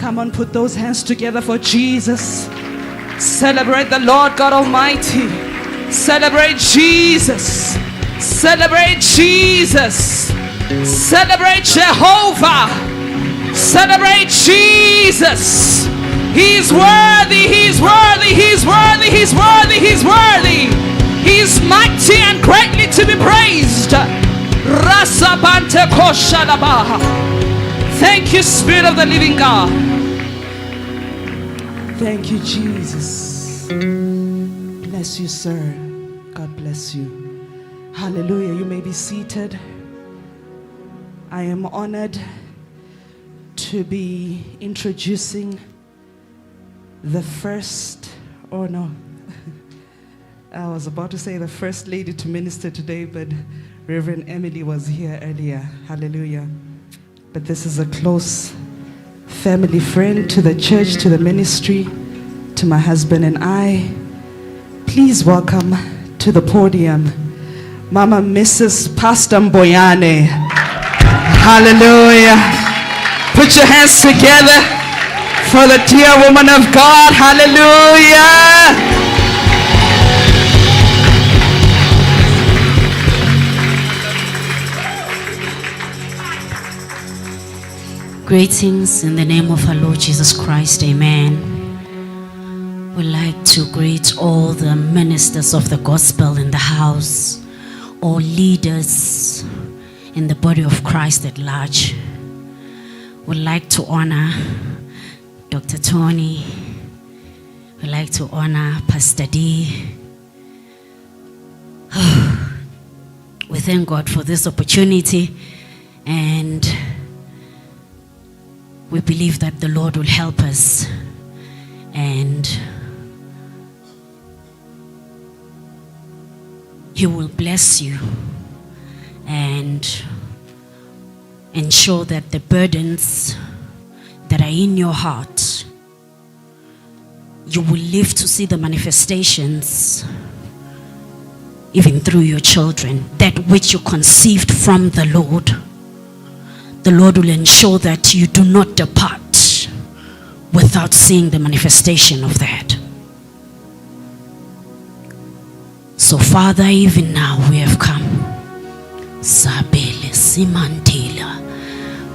Come on, put those hands together for Jesus. Celebrate the Lord God Almighty. Celebrate Jesus. Celebrate Jesus. Celebrate Jehovah. Celebrate Jesus. He's worthy, He's worthy, He's worthy, He's worthy, He's worthy. He's mighty and greatly to be praised. Thank you, Spirit of the living God. Thank you, Jesus. Bless you, sir. God bless you. Hallelujah. You may be seated. I am honored to be introducing the first, oh no, I was about to say the first lady to minister today, but Reverend Emily was here earlier. Hallelujah. But this is a close family friend to the church, to the ministry, to my husband and I. Please welcome to the podium Mama Mrs. Pastor Mbuyane. Hallelujah. Put your hands together for the dear woman of God. Hallelujah. Greetings in the name of our Lord Jesus Christ. Amen. We'd like to greet all the ministers of the gospel in the house, all leaders in the body of Christ at large. We'd like to honor Dr. Tony. We'd like to honor Pastor D. We thank God for this opportunity, and we believe that the Lord will help us and He will bless you and ensure that the burdens that are in your heart, you will live to see the manifestations even through your children. That which you conceived from the Lord will ensure that you do not depart without seeing the manifestation of that. So Father, even now we have come. Sabele simantila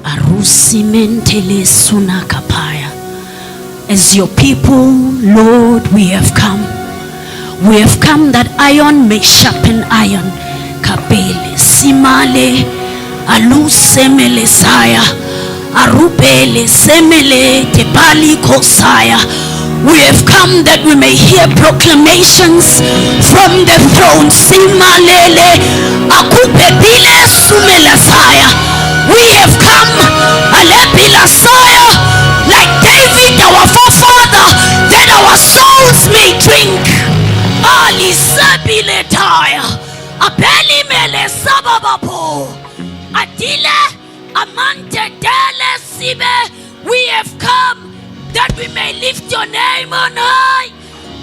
arusimentele sunakapaya. As your people, Lord, we have come. We have come that iron may sharpen iron. Kabele simale alu semele saya arupele semele tepali kosaya. We have come that we may hear proclamations from the throne. Simalele akupepile sumela saya. We have come alepila saya, like David our forefather, that our souls may drink. Ali sabile taya apeli mele sababapo adile amante dele sibe. We have come that we may lift your name on high.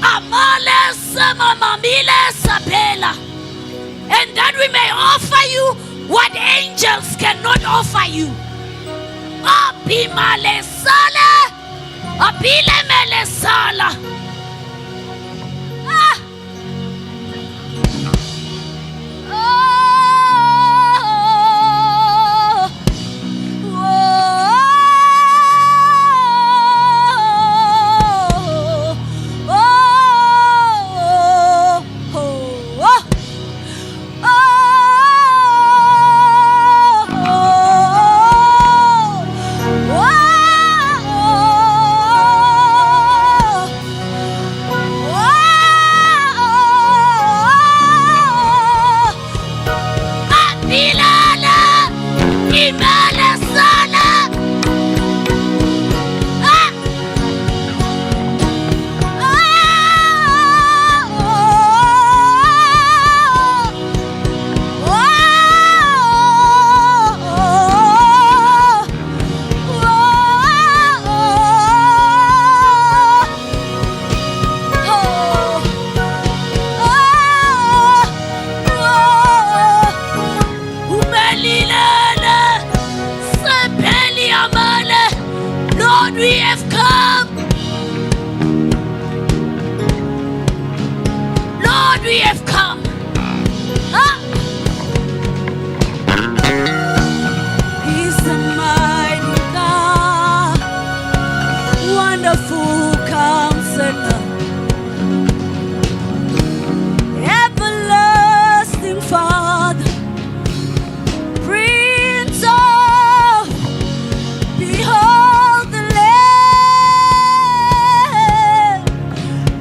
Amale samamamile sapela. And that we may offer you what angels cannot offer you. Abimale sala, abile mele sala. Lord, we have come. Lord, we have come. Huh? He's the mighty God, wonderful counselor, everlasting Father, Prince of, behold the Lamb,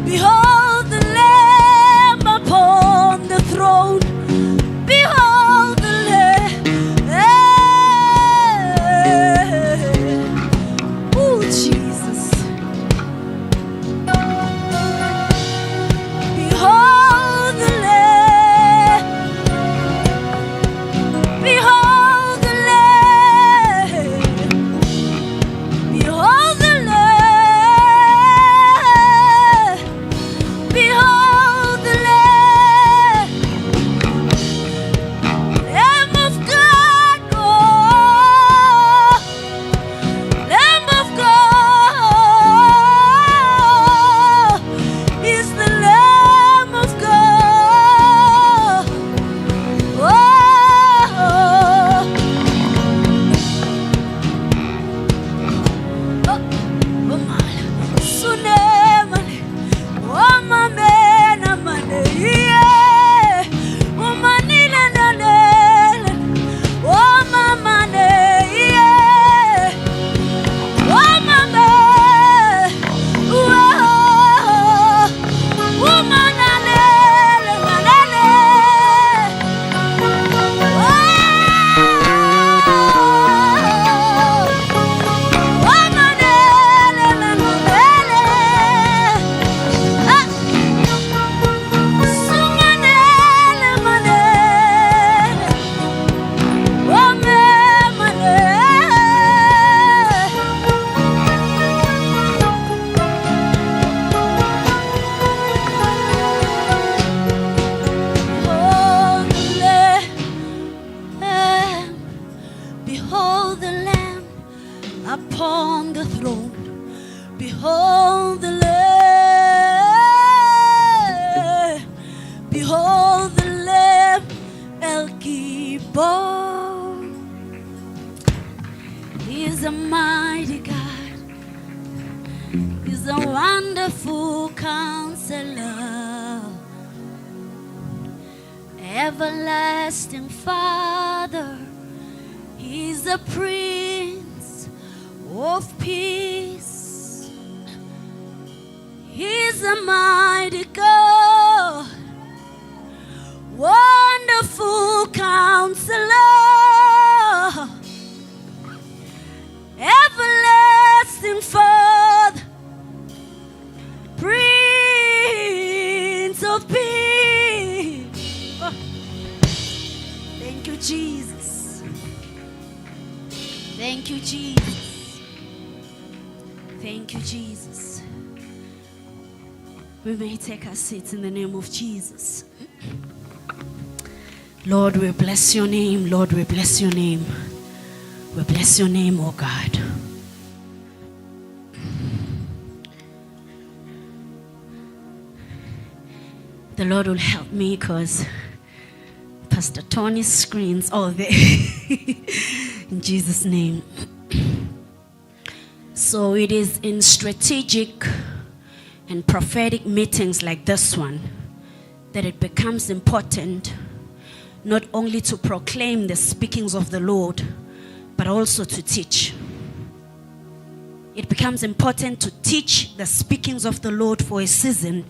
behold the Lamb upon the throne, behold the Lamb. Oh, Jesus. Behold the Lamb, behold the Lamb, behold the Lamb, behold the Lamb, Lamb of God, oh, Lamb of God, is the Lamb of God. Oh, oh, my. Sunemane, oh, my man, yeah. Oh, my nina, oh, my man, yeah. Oh, my man, oh, my behold the Lamb upon the throne. Behold the Lamb. Behold the Lamb, El Gibor. He is a mighty God. He's a wonderful counselor, everlasting Father. He's the Prince of Peace. He's a mighty God, wonderful counselor, everlasting Father, Prince of Peace. Oh. Thank you, Jesus. Thank you, Jesus. Thank you, Jesus. We may take our seats in the name of Jesus. Lord, we bless your name. Lord, we bless your name. We bless your name, oh God. The Lord will help me because Pastor Tony's screens all there. In Jesus' name. So it is in strategic and prophetic meetings like this one that it becomes important not only to proclaim the speakings of the Lord, but also to teach. It becomes important to teach the speakings of the Lord for a season,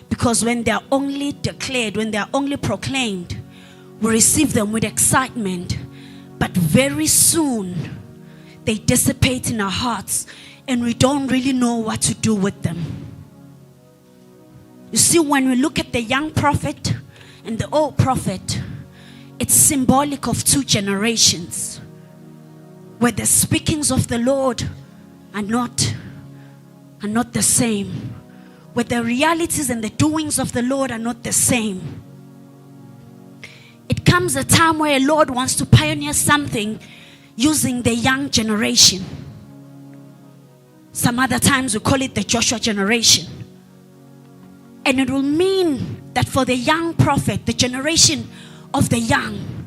because when they are only declared, when they are only proclaimed, we receive them with excitement, but very soon they dissipate in our hearts and we don't really know what to do with them. You see, when we look at the young prophet and the old prophet, it's symbolic of two generations where the speakings of the Lord are not the same, where the realities and the doings of the Lord are not the same. It comes a time where the Lord wants to pioneer something using the young generation. Some other times we call it the Joshua generation. And it will mean that for the young prophet, the generation of the young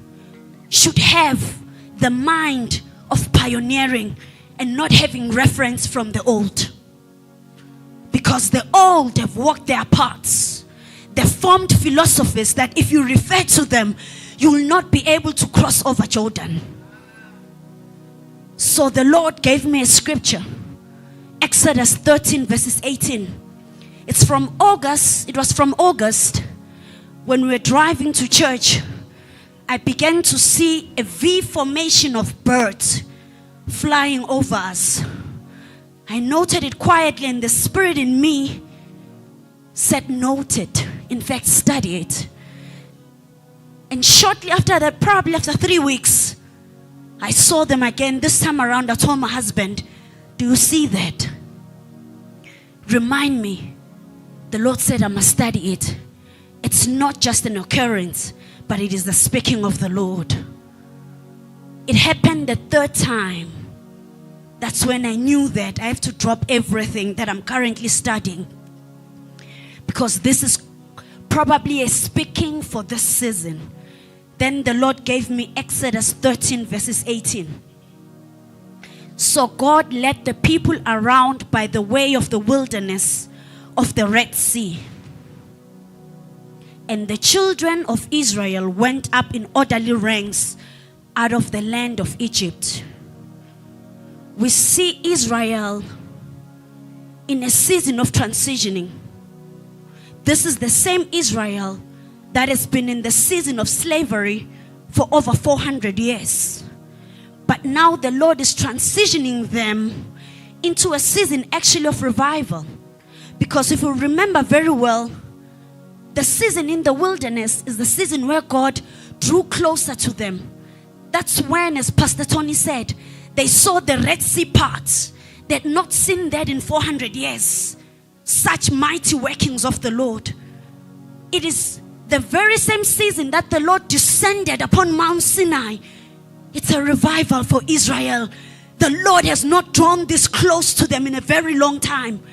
should have the mind of pioneering and not having reference from the old. Because the old have walked their paths. They formed philosophies that if you refer to them, you will not be able to cross over Jordan. So the Lord gave me a scripture. Exodus 13 verses 18. It's from August. It was from August when we were driving to church. I began to see a V formation of birds flying over us. I noted it quietly, and the spirit in me said, note it. In fact, study it. And shortly after that, probably after 3 weeks, I saw them again. This time around, I told my husband, do you see that? Remind me. The Lord said I must study it. It's not just an occurrence, but it is the speaking of the Lord. It happened the third time. That's when I knew that I have to drop everything that I'm currently studying. Because this is probably a speaking for this season. Then the Lord gave me Exodus 13 verses 18. So God led the people around by the way of the wilderness of the Red Sea. And the children of Israel went up in orderly ranks out of the land of Egypt. We see Israel in a season of transitioning. This is the same Israel that has been in the season of slavery for over 400 years. But now the Lord is transitioning them into a season actually of revival. Because if you remember very well, the season in the wilderness is the season where God drew closer to them. That's when, as Pastor Tony said, they saw the Red Sea part. They had not seen that in 400 years. Such mighty workings of the Lord. It is the very same season that the Lord descended upon Mount Sinai. It's a revival for Israel. The Lord has not drawn this close to them in a very long time.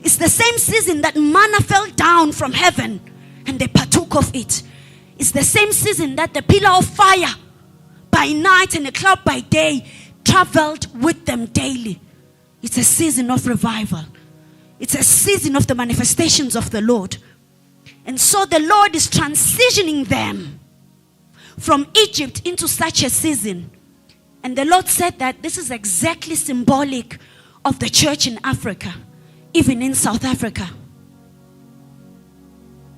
It's the same season that manna fell down from heaven and they partook of it. It's the same season that the pillar of fire by night and a cloud by day traveled with them daily. It's a season of revival. It's a season of the manifestations of the Lord. And so the Lord is transitioning them from Egypt into such a season. And the Lord said that this is exactly symbolic of the church in Africa, even in South Africa.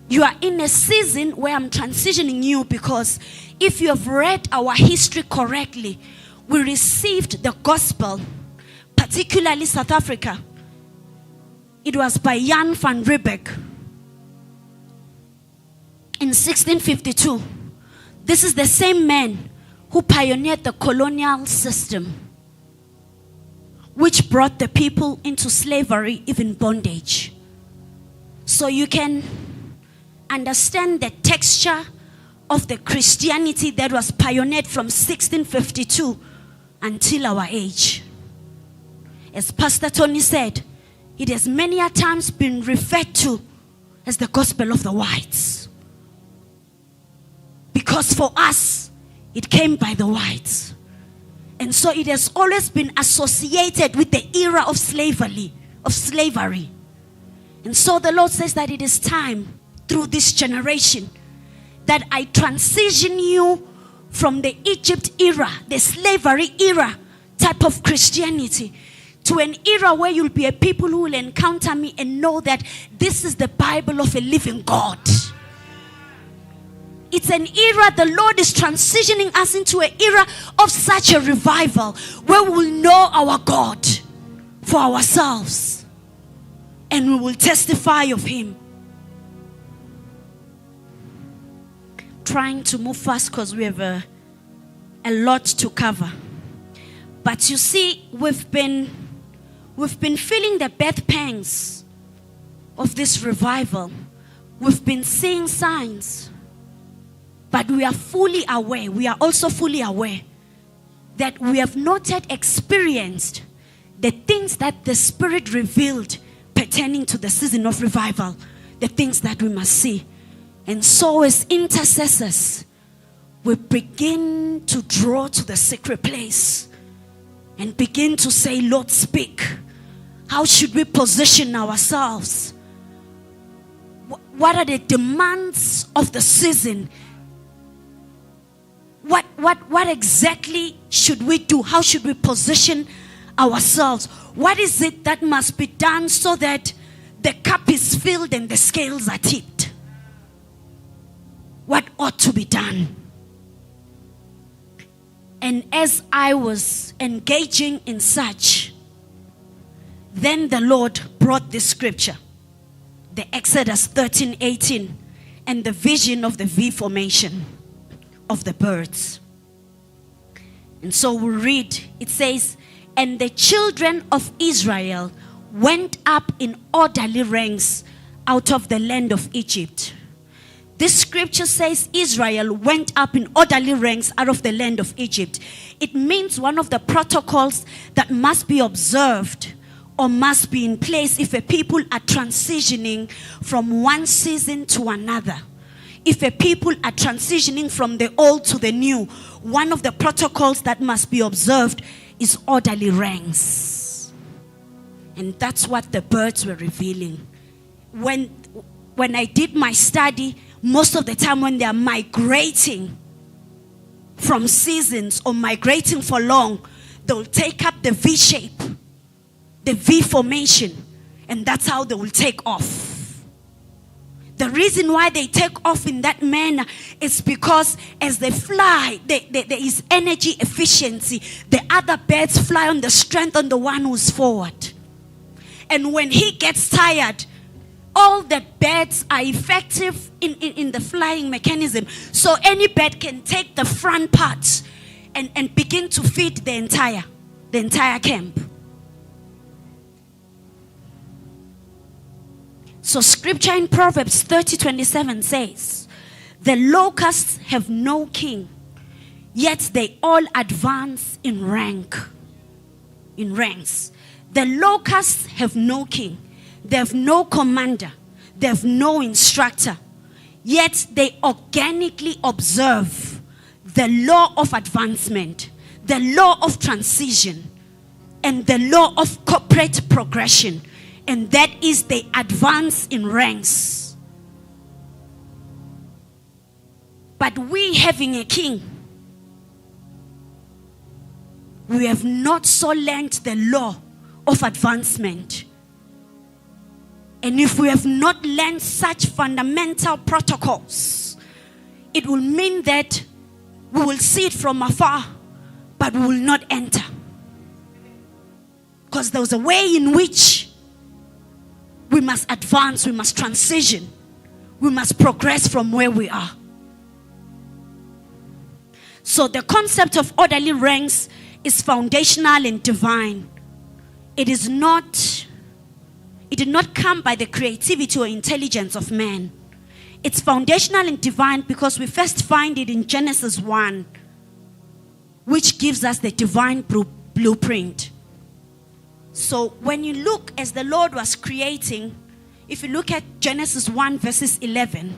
You are in a season where I'm transitioning you, because if you have read our history correctly, we received the gospel, particularly South Africa. It was by Jan van Riebeeck in 1652. This is the same man who pioneered the colonial system, which brought the people into slavery, even bondage. So you can understand the texture of the Christianity that was pioneered from 1652 until our age. As Pastor Tony said, it has many a times been referred to as the gospel of the whites. Because for us, it came by the whites. And so it has always been associated with the era of slavery. And so the Lord says that it is time, through this generation, that I transition you from the Egypt era, the slavery era type of Christianity, to an era where you'll be a people who will encounter me and know that this is the Bible of a living God. It's an era the Lord is transitioning us into, an era of such a revival where we will know our God for ourselves and we will testify of Him. Trying to move fast because we have a lot to cover. But you see, we've been feeling the birth pangs of this revival. We've been seeing signs. But we are fully aware, we are also fully aware that we have not yet experienced the things that the Spirit revealed pertaining to the season of revival, the things that we must see. And so as intercessors, we begin to draw to the secret place and begin to say, Lord, speak. How should we position ourselves? What are the demands of the season? What exactly should we do? How should we position ourselves? What is it that must be done so that the cup is filled and the scales are tipped? What ought to be done? And as I was engaging in such, then the Lord brought this scripture, the Exodus 13:18, and the vision of the V formation of the birds. And so we read, it says, and the children of Israel went up in orderly ranks out of the land of Egypt. This scripture says Israel went up in orderly ranks out of the land of Egypt. It means one of the protocols that must be observed or must be in place if a people are transitioning from one season to another. If a people are transitioning from the old to the new, one of the protocols that must be observed is orderly ranks. And that's what the birds were revealing. When I did my study, most of the time when they are migrating from seasons or migrating for long, they'll take up the V shape, the V formation, and that's how they will take off. The reason why they take off in that manner is because as they fly, there is energy efficiency. The other birds fly on the strength on the one who's forward. And when he gets tired, all the birds are effective in the flying mechanism. So any bird can take the front part and begin to feed the entire camp. So scripture in Proverbs 30:27 says, the locusts have no king, yet they all advance in ranks. The locusts have no king. They have no commander. They have no instructor. Yet they organically observe the law of advancement, the law of transition, and the law of corporate progression. And that is they advance in ranks. But we having a king, we have not so learned the law of advancement. And if we have not learned such fundamental protocols, it will mean that we will see it from afar, but we will not enter. Because there was a way in which we must advance, we must transition, we must progress from where we are. So the concept of orderly ranks is foundational and divine. It did not come by the creativity or intelligence of man. It's foundational and divine because we first find it in Genesis 1, which gives us the divine blueprint. So when you look as the Lord was creating, if you look at Genesis 1 verses 11,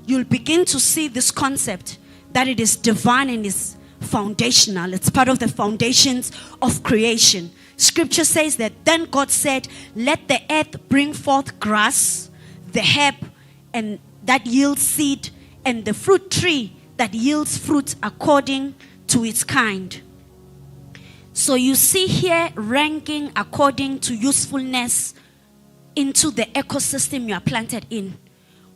you'll begin to see this concept that it is divine and is foundational. It's part of the foundations of creation. Scripture says that then God said, let the earth bring forth grass, the herb, and that yields seed, and the fruit tree that yields fruit according to its kind. So you see here ranking according to usefulness into the ecosystem you are planted in.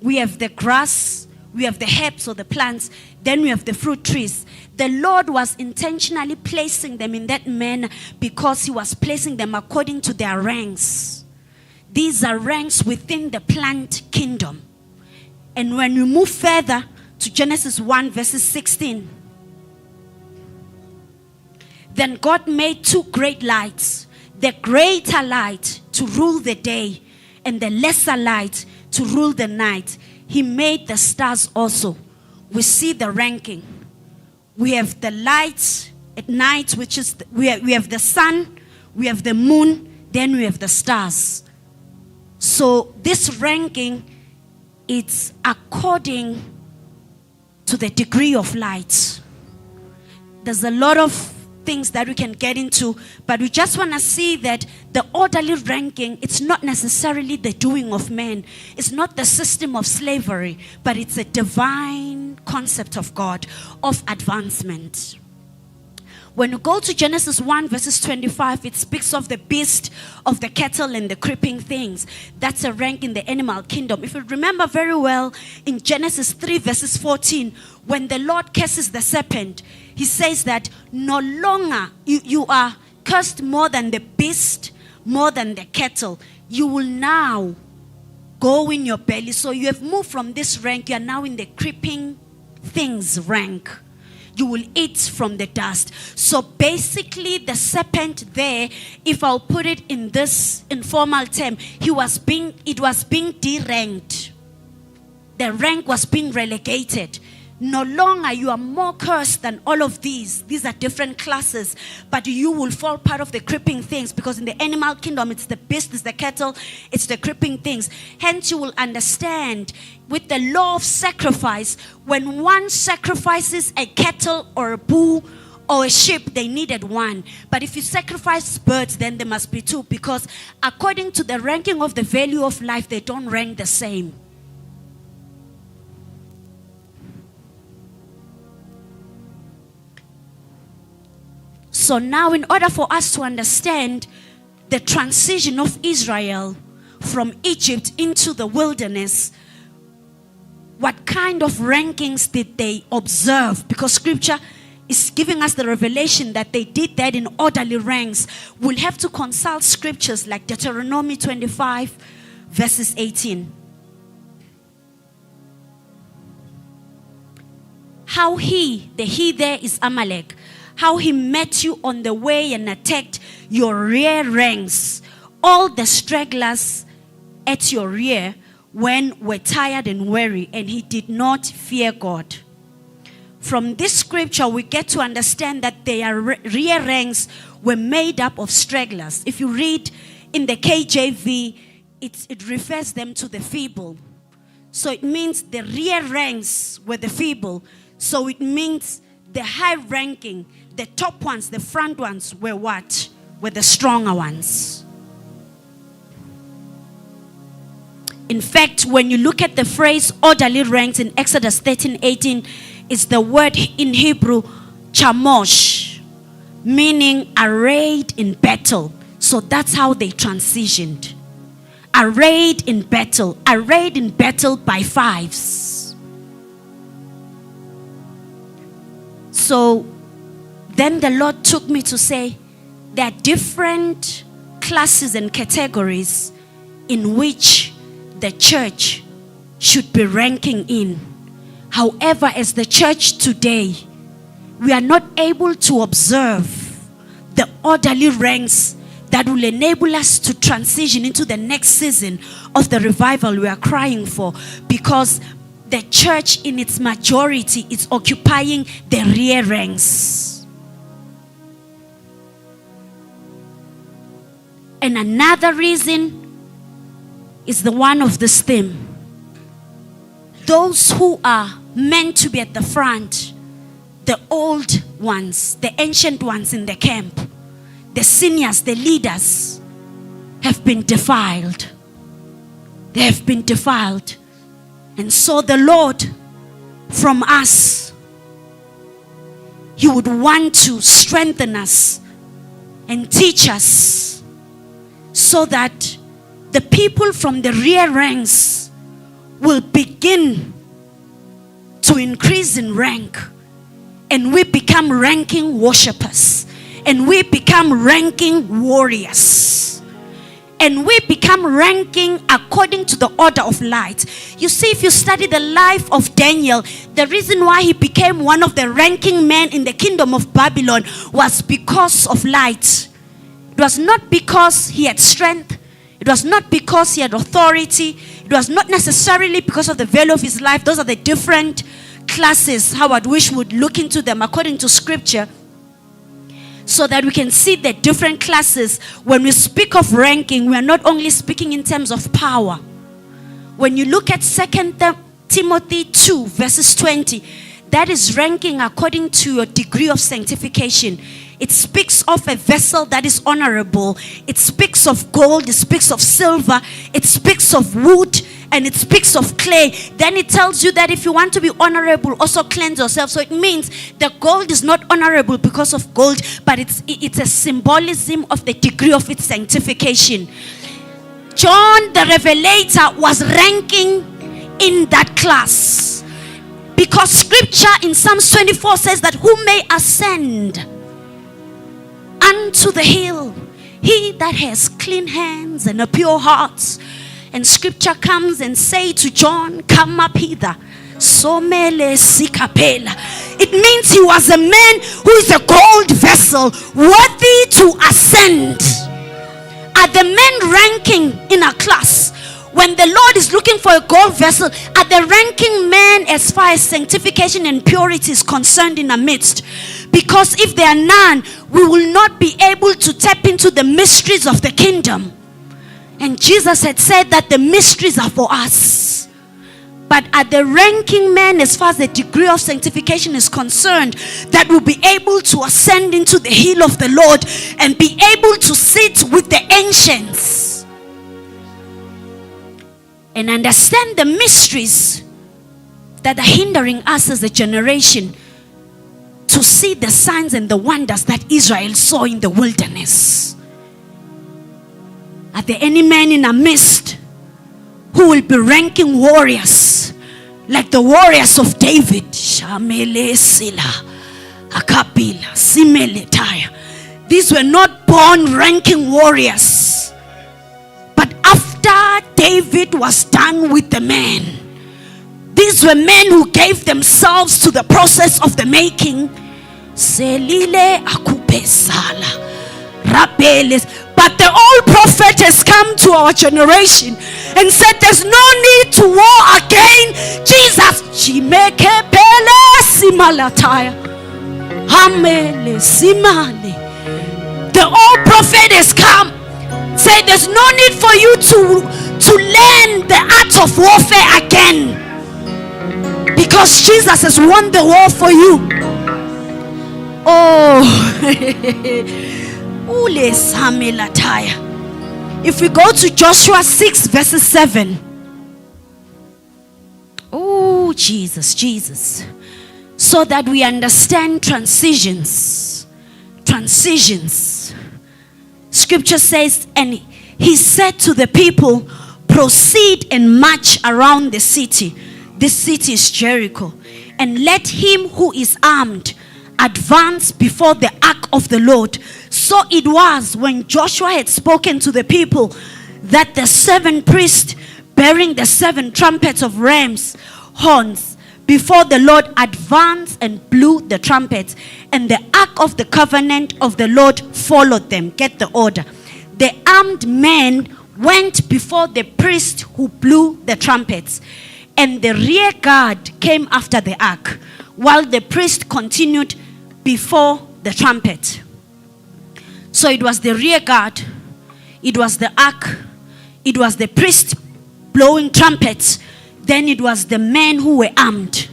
We have the grass, we have the herbs or the plants, then we have the fruit trees. The Lord was intentionally placing them in that manner because he was placing them according to their ranks. These are ranks within the plant kingdom. And when we move further to Genesis 1 verses 16, then God made two great lights, the greater light to rule the day and the lesser light to rule the night. He made the stars also. We see the ranking. We have the light at night, which is we have the sun, we have the moon, then we have the stars. So this ranking, it's according to the degree of light. There's a lot of things that we can get into, but we just want to see that the orderly ranking, it's not necessarily the doing of man. It's not the system of slavery, but it's a divine concept of God, of advancement. When you go to Genesis 1 verses 25, it speaks of the beast, of the cattle and the creeping things. That's a rank in the animal kingdom. If you remember very well, in Genesis 3 verses 14, when the Lord curses the serpent, he says that no longer you are cursed more than the beast, more than the cattle. You will now go in your belly. So you have moved from this rank. You are now in the creeping things rank. You will eat from the dust. So basically the serpent there, if I'll put it in this informal term, it was being deranked. The rank was being relegated. No longer you are more cursed than all of these. These are different classes, but you will fall part of the creeping things, because in the animal kingdom, it's the beast, it's the cattle, it's the creeping things. Hence you will understand with the law of sacrifice, when one sacrifices a cattle or a bull or a sheep, they needed one. But if you sacrifice birds, then there must be two, because according to the ranking of the value of life, they don't rank the same. So now, in order for us to understand the transition of Israel from Egypt into the wilderness, what kind of rankings did they observe? Because scripture is giving us the revelation that they did that in orderly ranks. We'll have to consult scriptures like Deuteronomy 25 verses 18. How the he there is Amalek, how he met you on the way and attacked your rear ranks, all the stragglers at your rear, when were tired and weary, and he did not fear God. From this scripture, we get to understand that their rear ranks were made up of stragglers. If you read in the KJV, it refers them to the feeble. So it means the rear ranks were the feeble. So it means the high ranking, the top ones, the front ones were what? Were the stronger ones. In fact, when you look at the phrase orderly ranks in Exodus 13:18, it's the word in Hebrew, chamosh, meaning arrayed in battle. So that's how they transitioned. Arrayed in battle by fives. So then the Lord took me to say there are different classes and categories in which the church should be ranking in. However, as the church today, we are not able to observe the orderly ranks that will enable us to transition into the next season of the revival we are crying for, because the church in its majority is occupying the rear ranks. And another reason is the one of this theme. Those who are meant to be at the front, the old ones, the ancient ones in the camp, the seniors, the leaders, have been defiled. They have been defiled. And so the Lord, from us, He would want to strengthen us and teach us, so that the people from the rear ranks will begin to increase in rank, and we become ranking worshippers, and we become ranking warriors, and we become ranking according to the order of light. You see, if you study the life of Daniel, the reason why he became one of the ranking men in the kingdom of Babylon was because of light. It was not because he had strength. It was not because he had authority. It was not necessarily because of the value of his life. Those are the different classes, how I'd wish would look into them according to scripture. so that we can see the different classes. When we speak of ranking, we are not only speaking in terms of power. When you look at 2 Timothy 2 verses 20, that is ranking according to your degree of sanctification. It speaks of a vessel that is honorable. It speaks of gold. It speaks of silver. It speaks of wood. And it speaks of clay. Then it tells you that if you want to be honorable, also cleanse yourself. So it means the gold is not honorable because of gold, but it's a symbolism of the degree of its sanctification. John the Revelator was ranking in that class, because scripture in Psalms 24 says that who may ascend unto the hill? He that has clean hands and a pure heart. And scripture comes and say to John, come up hither. Somele sikapela. It means he was a man who is a gold vessel, worthy to ascend. Are the men ranking in a class? When the Lord is looking for a gold vessel, are the ranking men as far as sanctification and purity is concerned in our midst? Because if there are none, we will not be able to tap into the mysteries of the kingdom. And Jesus had said that the mysteries are for us. But are the ranking men as far as the degree of sanctification is concerned, that will be able to ascend into the hill of the Lord and be able to sit with the ancients and understand the mysteries that are hindering us as a generation to see the signs and the wonders that Israel saw in the wilderness? Are there any men in our midst who will be ranking warriors like the warriors of David? Shamele Sila, Akapila, Simele Taya. These were not born ranking warriors. But after David was done with the men, these were men who gave themselves to the process of the making. Selile Akupe Sala, Rabeles. But the old prophet has come to our generation and said there's no need to war again. Jesus, the old prophet has come. Say there's no need for you to learn the art of warfare again, because Jesus has won the war for you. Oh. If we go to Joshua 6 verses 7. Oh, Jesus. So that we understand transitions. Scripture says, and he said to the people, proceed and march around the city. This city is Jericho. And let him who is armed advance before the ark of the Lord. So it was when Joshua had spoken to the people that the 7 priests bearing the 7 trumpets of rams' horns before the Lord advanced and blew the trumpets, and the ark of the covenant of the Lord followed them. Get the order. The armed men went before the priest who blew the trumpets, and the rear guard came after the ark, while the priest continued before the trumpet. So it was the rear guard, it was the ark, it was the priest blowing trumpets, then it was the men who were armed.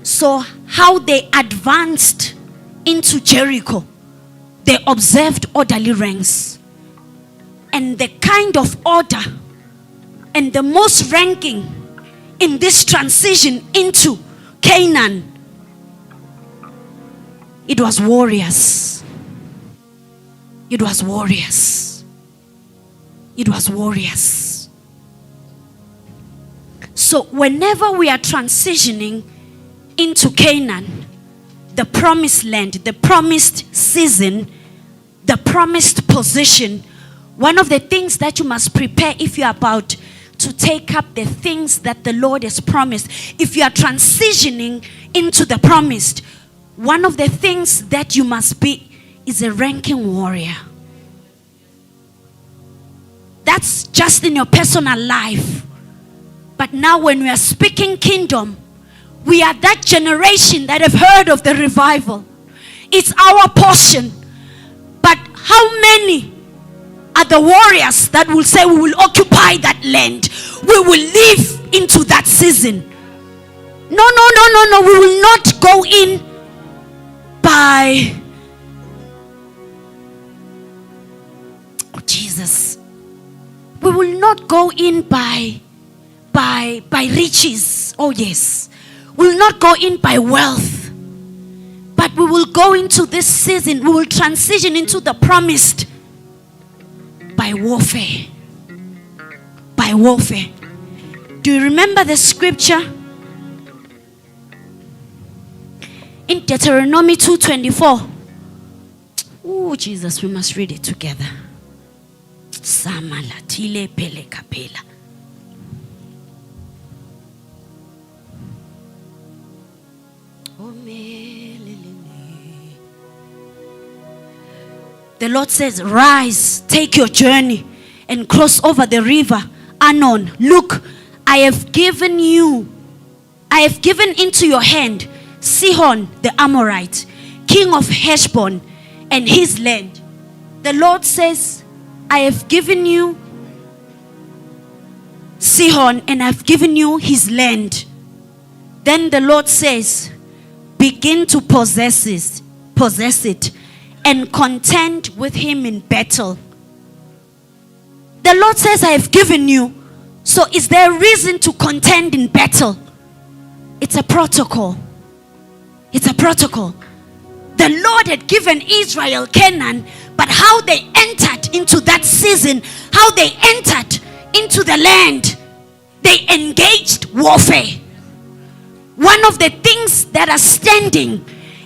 So how they advanced into Jericho, they observed orderly ranks. And the kind of order and the most ranking in this transition into Canaan, it was warriors. It was warriors. It was warriors. So whenever we are transitioning into Canaan, the promised land, the promised season, the promised position, one of the things that you must prepare if you are about to take up the things that the Lord has promised, if you are transitioning into the promised, one of the things that you must be is a ranking warrior. That's just in your personal life. But now when we are speaking kingdom, we are that generation that have heard of the revival. It's our portion How many are the warriors that will say, we will occupy that land, we will live into that season? No. We will not go in by, oh Jesus, we will not go in by riches. Oh yes, we will not go in by wealth, but we will go into this season, we will transition into the promised by warfare. By warfare. Do you remember the scripture in Deuteronomy 2:24? Oh Jesus, we must read it together. Samalatile pele kapela. The Lord says, rise, take your journey and cross over the river Arnon. Look, I have given into your hand Sihon the Amorite, king of Heshbon, and his land. The Lord says, I have given you Sihon and I've given you his land. Then the Lord says, begin to possess it and contend with him in battle. The Lord says, I have given you. So is there a reason to contend in battle? It's a protocol. It's a protocol. The Lord had given Israel Canaan, but how they entered into that season, how they entered into the land, they engaged warfare. One of the things that are standing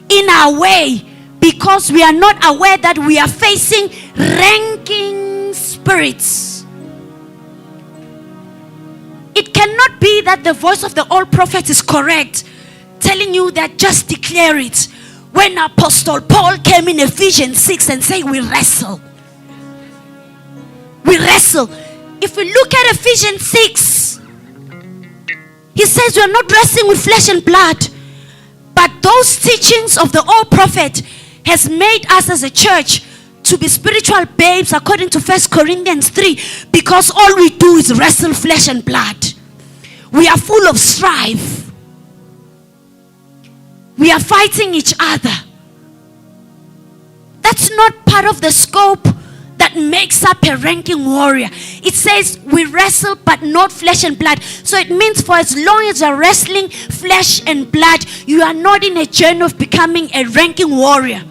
in our way, because we are not aware that we are facing ranking spirits. It cannot be that the voice of the old prophet is correct, telling you that just declare it. When Apostle Paul came in Ephesians 6 and said, we wrestle. We wrestle. If we look at Ephesians 6, he says we are not wrestling with flesh and blood. But those teachings of the old prophet has made us as a church to be spiritual babes according to 1 Corinthians 3, because all we do is wrestle flesh and blood. We are full of strife. We are fighting each other. That's not part of the scope that makes up a ranking warrior. It says we wrestle but not flesh and blood. So it means for as long as you're wrestling flesh and blood, you are not in a journey of becoming a ranking warrior,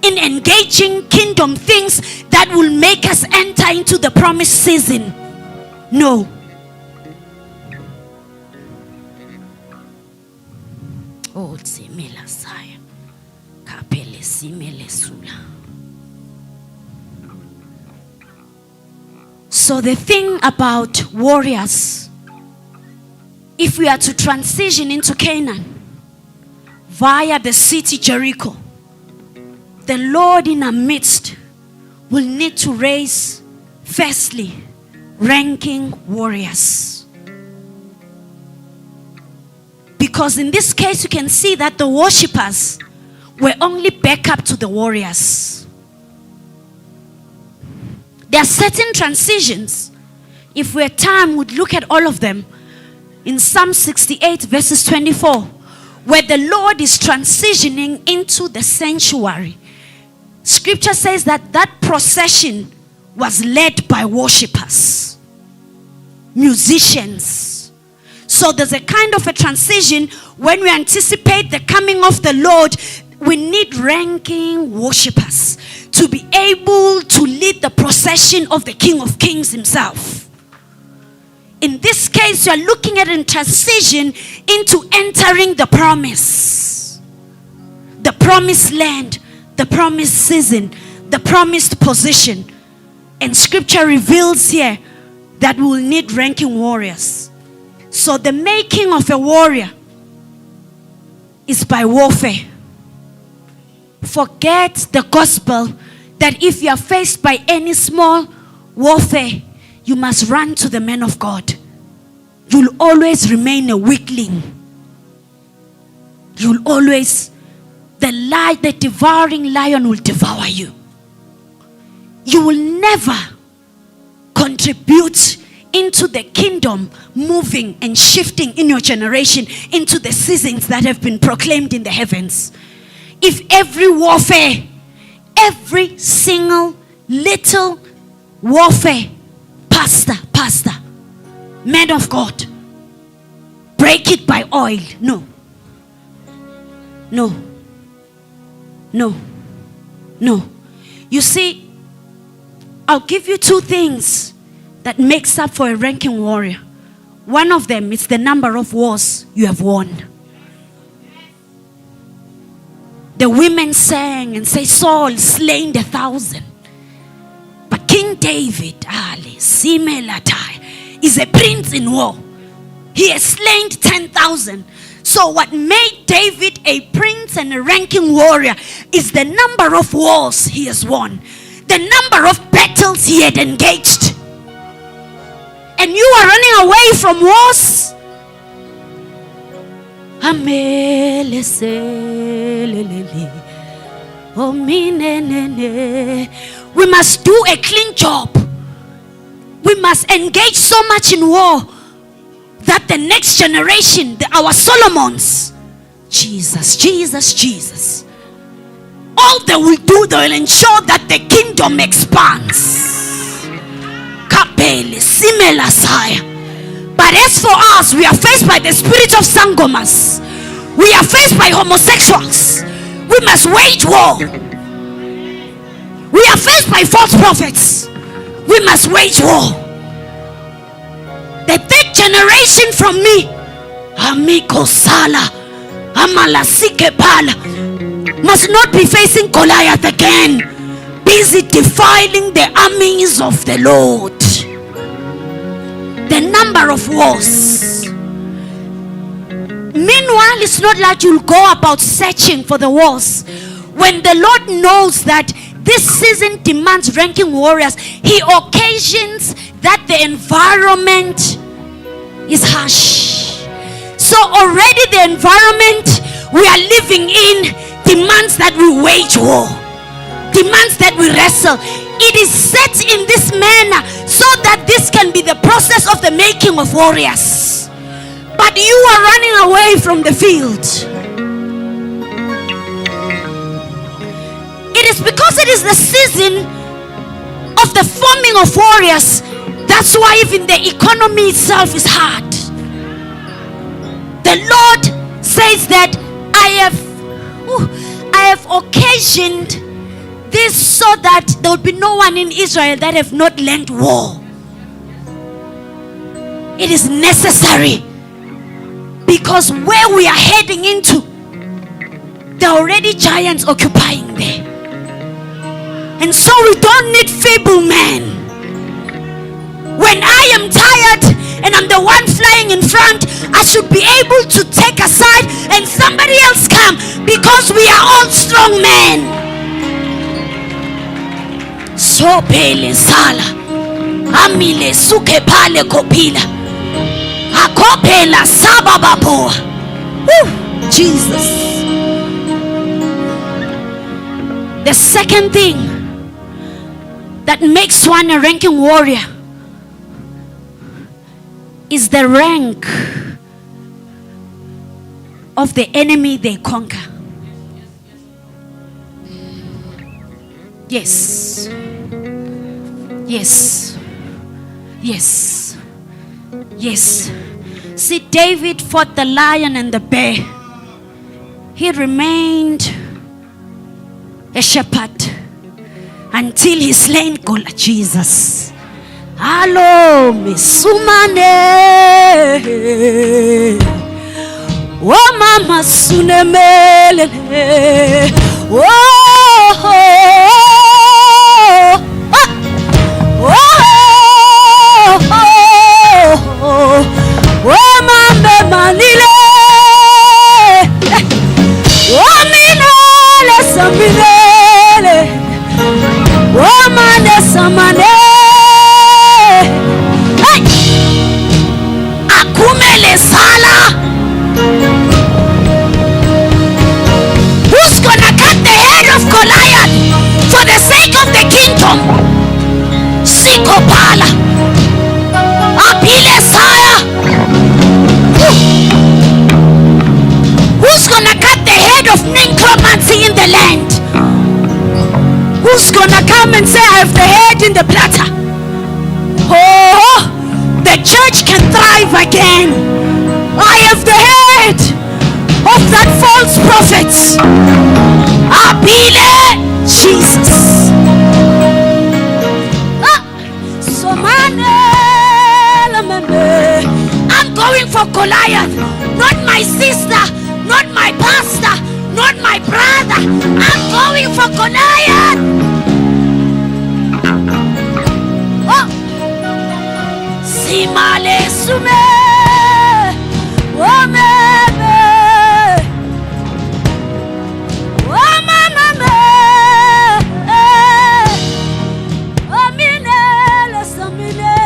in engaging kingdom things that will make us enter into the promised season. No. Oh, Tsimela Saya. Kapele Simele Sula. So the thing about warriors, if we are to transition into Canaan via the city Jericho, the Lord in our midst will need to raise, firstly, ranking warriors. Because in this case, you can see that the worshippers were only backup to the warriors. There are certain transitions. If we had time, we'd look at all of them. In Psalm 68 verses 24, where the Lord is transitioning into the sanctuary. Scripture says that that procession was led by worshippers, musicians. So there's a kind of a transition. When we anticipate the coming of the Lord, we need ranking worshippers to be able to lead the procession of the King of Kings himself. In this case, you are looking at a transition into entering the promise, the promised land, the promised season, the promised position. And scripture reveals here that we will need ranking warriors. So the making of a warrior is by warfare. Forget the gospel that if you are faced by any small warfare, you must run to the man of God. You'll always remain a weakling. You'll always, the devouring lion will devour you. you will never contribute into the kingdom moving and shifting in your generation into the seasons that have been proclaimed in the heavens. If every warfare, every single little warfare, pastor, man of God, break it by oil. No. You see, I'll give you two things that makes up for a ranking warrior. One of them is the number of wars you have won. The women sang and say, Saul slain 1,000. But King David, is a prince in war. He has slain 10,000. So what made David a prince and a ranking warrior is the number of wars he has won, the number of battles he had engaged. And you are running away from wars. We must do a clean job. We must engage so much in war that the next generation, our Solomons, Jesus, all they will do, they will ensure that the kingdom expands. But as for us, we are faced by the spirit of sangomas. We are faced by homosexuals. We must wage war. We are faced by false prophets. We must wage war. The third generation from me, Amiko Sala, Amalasike Pala, must not be facing Goliath again, busy defiling the armies of the Lord. The number of wars. Meanwhile, it's not like you'll go about searching for the wars. When the Lord knows that this season demands ranking warriors, He occasions that the environment is harsh. So already the environment we are living in demands that we wage war, demands that we wrestle. It is set in this manner so that this can be the process of the making of warriors. But you are running away from the field. It is because it is the season of the forming of warriors. That's why even the economy itself is hard. The Lord says that I have occasioned this so that there will be no one in Israel that have not learned war. It is necessary, because where we are heading into, there are already giants occupying there. And so we don't need feeble men. When I am tired and I'm the one flying in front, I should be able to take aside and somebody else come, because we are all strong men. So pele sala amile suke pale kopila akopela sababapoa. Jesus. The second thing that makes one a ranking warrior is the rank of the enemy they conquer. Yes. See, David fought the lion and the bear. He remained a shepherd until he slain Goliath. Jesus. Hello, misumane. Oh, mama sunemele. Who's gonna cut the head of in the platter. Oh, the church can thrive again. I have the head of that false prophet. Abile, Jesus. I'm going for Goliath, not my sister, not my pastor, not my brother. I'm going for Goliath. Oh, Simale Sume, oh meme, oh mama, oh minele samile.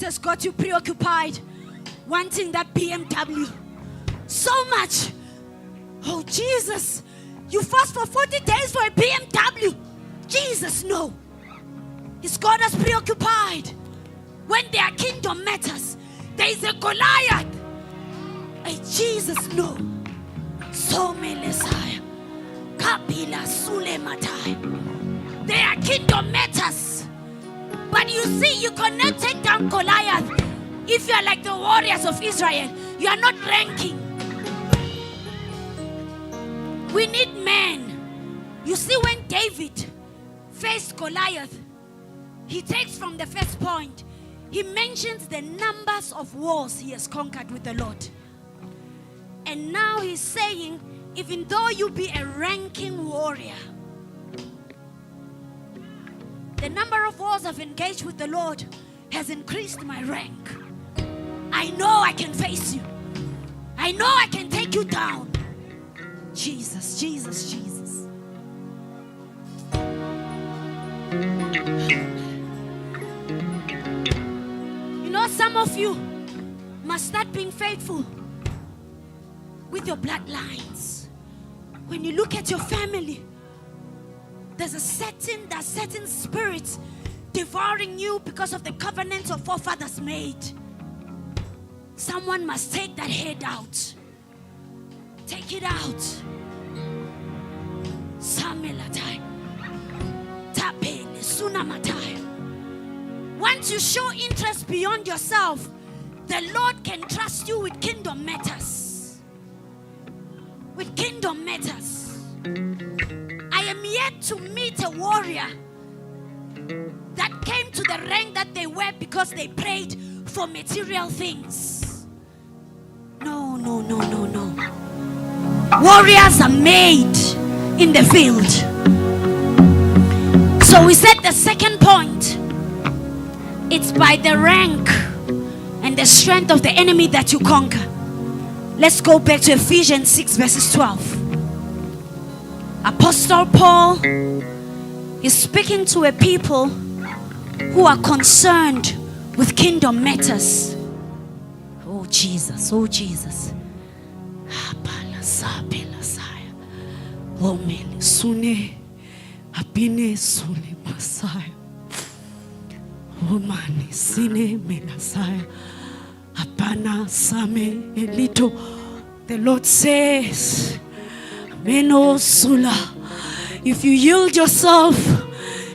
Has got you preoccupied wanting that BMW so much. Oh Jesus, you fast for 40 days for a BMW. Jesus, no. He's got us preoccupied when there are kingdom matters. There is a Goliath. Hey Jesus, no. So Messiah Kapila Sule Matai. There are kingdom matters. But you see, you cannot take down Goliath if you are like the warriors of Israel. You are not ranking. We need men. You see, when David faced Goliath, he takes from the first point. He mentions the numbers of wars he has conquered with the Lord. And now he's saying, even though you be a ranking warrior, the number of wars I've engaged with the Lord has increased my rank. I know I can face you. I know I can take you down. Jesus, Jesus, Jesus. You know, some of you must start being faithful with your bloodlines. When you look at your family, there's certain spirits devouring you because of the covenants of forefathers made. Someone must take that head out. Take it out. Samelatai. Tapele sunamatai. Once you show interest beyond yourself, the Lord can trust you with kingdom matters. With kingdom matters. I am yet to meet a warrior that came to the rank that they were because they prayed for material things. No, no, no, no, no. Warriors are made in the field. So we said the second point It's by the rank and the strength of the enemy that you conquer. Let's go back to Ephesians 6 verses 12. Apostle Paul is speaking to a people who are concerned with kingdom matters. Oh Jesus, oh Jesus. Oh mele sune apine sune Messiah. Oh mani sine melasaya apana same elito. The Lord says, Meno sula. If you yield yourself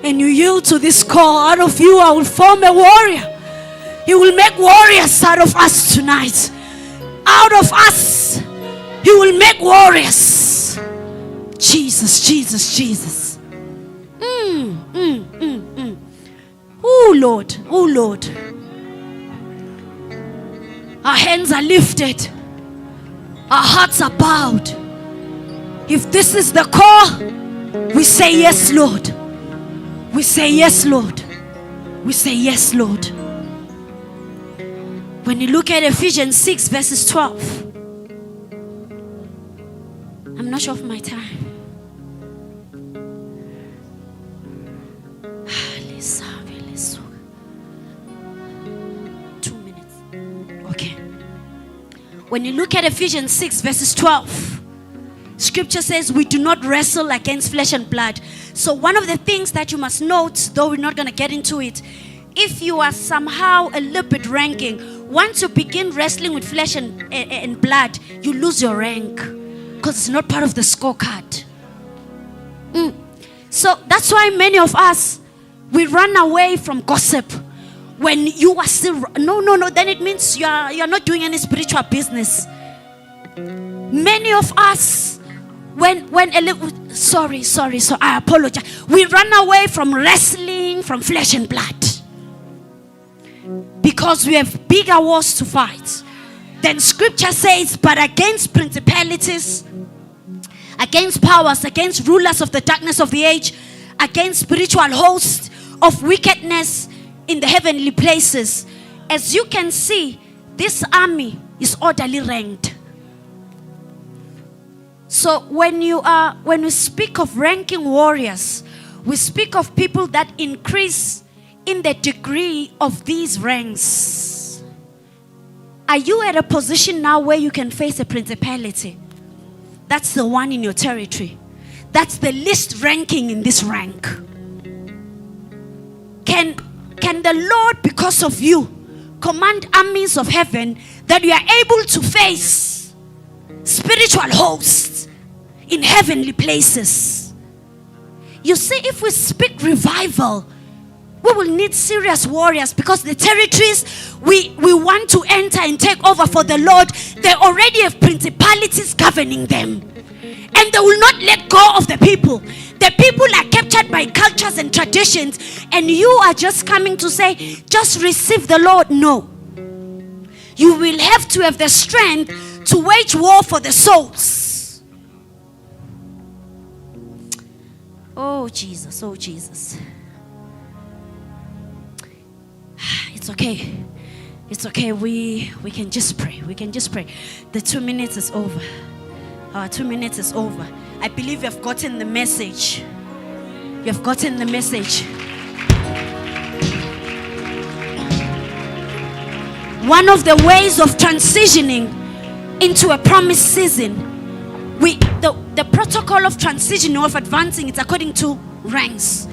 and you yield to this call, out of you I will form a warrior. He will make warriors out of us tonight. Out of us, He will make warriors. Jesus, Jesus, Jesus. Oh Lord, oh Lord. Our hands are lifted. Our hearts are bowed. If this is the call, we say yes, Lord. We say yes, Lord. We say yes, Lord. When you look at Ephesians 6 verses 12, I'm not sure of my time. 2 minutes. Okay. When you look at Ephesians 6 verses 12, Scripture says we do not wrestle against flesh and blood. So one of the things that you must note, though we're not going to get into it, if you are somehow a little bit ranking, once you begin wrestling with flesh and blood, you lose your rank because it's not part of the scorecard. So that's why many of us, we run away from gossip. When you are still, no, then it means you are not doing any spiritual business. Many of us, sorry, so I apologize. We run away from wrestling from flesh and blood because we have bigger wars to fight. Then Scripture says, but against principalities, against powers, against rulers of the darkness of the age, against spiritual hosts of wickedness in the heavenly places. As you can see, this army is orderly ranked. So when we speak of ranking warriors, we speak of people that increase in the degree of these ranks. Are you at a position now where you can face a principality? That's the one in your territory. That's the least ranking in this rank. Can the Lord, because of you, command armies of heaven that you are able to face spiritual hosts in heavenly places? You see, if we speak revival, we will need serious warriors, because the territories we want to enter and take over for the Lord, they already have principalities governing them. And they will not let go of the people. The people are captured by cultures and traditions, and you are just coming to say, just receive the Lord. No. You will have to have the strength to wage war for the souls. Oh Jesus, oh Jesus. It's okay. It's okay. We can just pray. We can just pray. The 2 minutes is over. Our 2 minutes is over. I believe you have gotten the message. You have gotten the message. One of the ways of transitioning into a promised season, the protocol of transitioning, of advancing, it's according to ranks.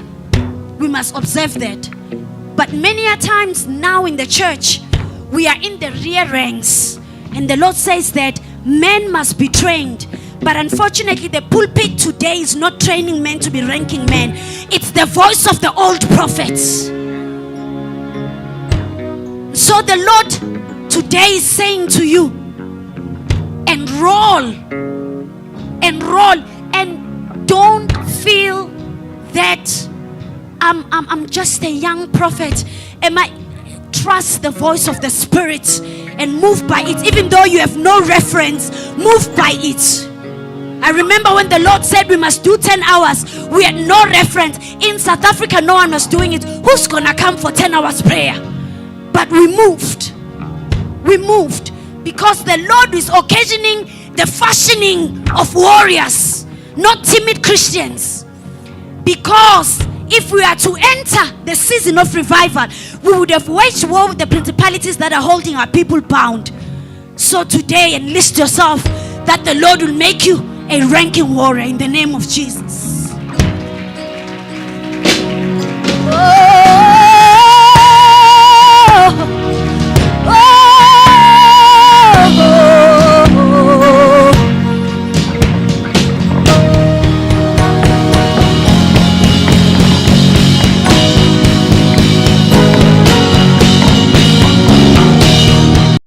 We must observe that. But many a times now in the church, we are in the rear ranks. And the Lord says that men must be trained. But unfortunately, the pulpit today is not training men to be ranking men. It's the voice of the old prophets. So the Lord today is saying to you, enroll, and don't feel that I'm just a young prophet. Trust the voice of the Spirit and move by it. Even though you have no reference, move by it. I remember when the Lord said we must do 10 hours, we had no reference. In South Africa, no one was doing it. Who's gonna come for 10 hours prayer? But we moved. We moved because the Lord is occasioning the fashioning of warriors, not timid Christians. Because if we are to enter the season of revival, we would have waged war with the principalities that are holding our people bound. So today, enlist yourself that the Lord will make you a ranking warrior in the name of Jesus. Oh, oh.